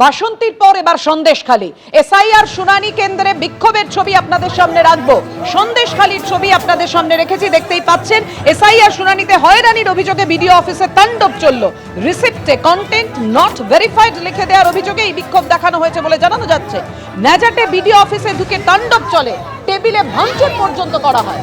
বাসন্তীর পর এবার সন্দেশখালী এসআইআর শুনানি কেন্দ্রে বিক্ষোভের ছবি আপনাদের সামনে রাখবো। সন্দেশখালীর ছবি আপনাদের সামনে রেখেছি, দেখতেই পাচ্ছেন। এসআইআর শুনানিতে হয়রানির অভিযোগে বিডিও অফিসে তাণ্ডব চলল। রিসিপ্টে কন্টেন্ট নট ভেরিফাইড লিখে দেওয়ার অভিযোগে এই বিক্ষোভ দেখানো হয়েছে বলে জানানো যাচ্ছে। ন্যাজাটে বিডিও অফিসে ঢুকে তাণ্ডব চলে, টেবিলে ভাঙচুর পর্যন্ত করা হয়।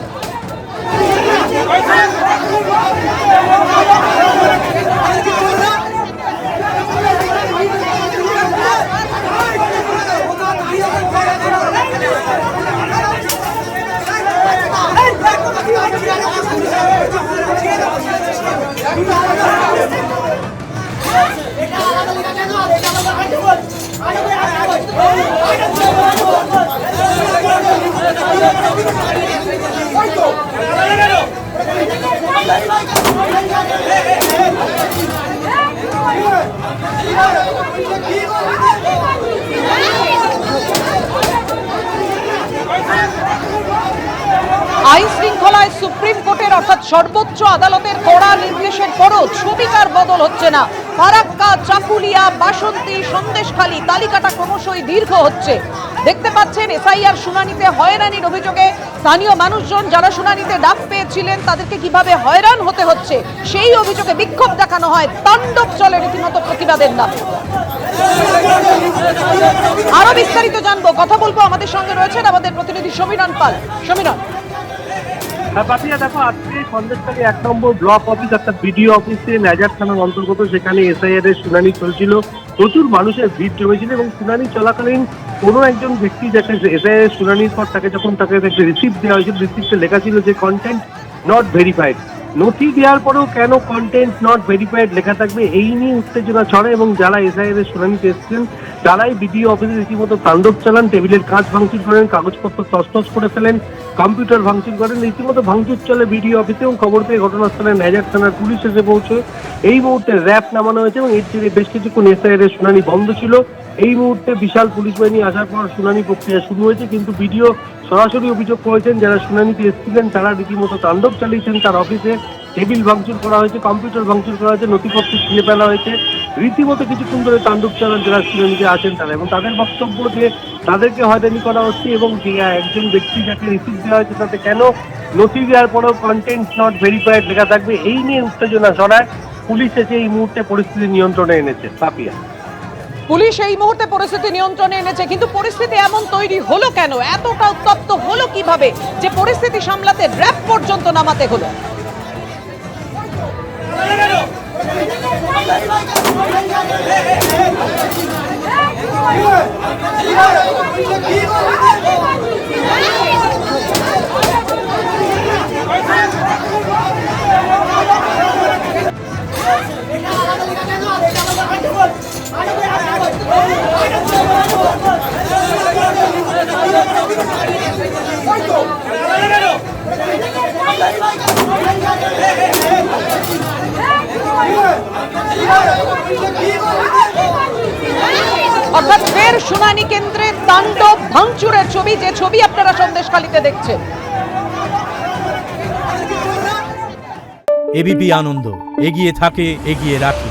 আইন শৃঙ্খলায় সুপ্রিম কোর্টের অর্থাৎ সর্বোচ্চ আদালতের কড়া নির্দেশের পরও ছবিটার বদল হচ্ছে না। ফারাক্কা, চাকুলিয়া, বাসন্তী, সন্দেশখালী তালিকাটা ক্রমশই দীর্ঘ হচ্ছে। দেখতে পাচ্ছেন এসআইআর শুনানিতে হয়রানির অভিযোগে স্থানীয় মানুষজন যারা শুনানিতে ডাক পেয়েছিলেন তাদেরকে কিভাবে হয়রান হতে হচ্ছে সেই অভিযোগে বিক্ষোভ দেখানো হয়। তাণ্ডব চলে রীতিমতো প্রতিবাদের নামে। আরো বিস্তারিত জানবো, কথা বলবো। আমাদের সঙ্গে রয়েছেন আমাদের প্রতিনিধি সমীরণ পাল। সমীরণ, পাপিয়া দেখো, আজকে সন্দেশখালী 1 নম্বর ব্লক অফিস অর্থাৎ বিডিও অফিসে ন্যাজার থানার অন্তর্গত, সেখানে এসআইআর এর শুনানি চলছিল। প্রচুর মানুষের ভিড় জমেছিল এবং শুনানি চলাকালীন কোনো একজন ব্যক্তি যাকে এসআইআর এর শুনানির পর তাকে একটা রিসিপ্ট দেওয়া হয়েছিল, রিসিপ্টে লেখা ছিল যে কন্টেন্ট নট ভেরিফাইড। নথি দেওয়ার পরেও কেন কন্টেন্ট নট ভেরিফাইড লেখা থাকবে, এই নিয়ে উত্তেজনা ছড়ায় এবং যারা এসআইআর এর শুনানিতে এসেছেন তারাই বিডিও অফিসে রীতিমতো তাণ্ডব চালান, টেবিলের কাঁচ ভাঙচুর করেন, কাগজপত্র তছনছ করে ফেলেন, কম্পিউটার ভাঙচুর করেন। রীতিমতো ভাঙচুর চলে বিডিও অফিসে এবং খবর পেয়ে ঘটনাস্থলে ন্যাজার থানার পুলিশ এসে পৌঁছে এই মুহূর্তে র্যাব নামানো হয়েছে এবং এর জেরে বেশ কিছুক্ষণ এসআইআর এর শুনানি বন্ধ ছিল। এই মুহূর্তে বিশাল পুলিশ বাহিনী আসার পর শুনানি প্রক্রিয়া শুরু হয়েছে, কিন্তু বিডিও সরাসরি অভিযোগ করেছেন যারা শুনানিতে এসেছিলেন তারা রীতিমতো তাণ্ডব চালিয়েছেন। তার অফিসে টেবিল ভাঙচুর করা হয়েছে, কম্পিউটার ভাঙচুর করা হয়েছে, নথিপত্র ছিঁড়ে ফেলা হয়েছে। রীতিমতো কিছুক্ষণ ধরে তাণ্ডব চালান যারা শুনানিতে আছেন তারা, এবং তাদের বক্তব্য যে তাদেরকে হয়রানি করা হচ্ছে এবং যে একজন ব্যক্তি যাকে রিসিভ দেওয়া হয়েছে তাতে কেন নথি দেওয়ার পরেও কন্টেন্ট নট ভেরিফাইড লেখা থাকবে, এই নিয়ে উত্তেজনা ছড়ায়। পুলিশ এসে এই মুহূর্তে পরিস্থিতি নিয়ন্ত্রণে এনেছে। পাপিয়া, পুলিশ এই মুহূর্তে পরিস্থিতি নিয়ন্ত্রণে এনেছে, কিন্তু পরিস্থিতি এমন তৈরি হলো কেন, এতটা উত্তপ্ত হলো কিভাবে যে পরিস্থিতি সামলাতে র্যাব পর্যন্ত নামাতে হলো? অর্থাৎ ফের শুনানি কেন্দ্রে তাণ্ডব ভাঙচুরের ছবি, যে ছবি আপনারা সন্দেশখালীতে দেখছেন। এবিপি আনন্দ, এগিয়ে থাকে, এগিয়ে রাখে।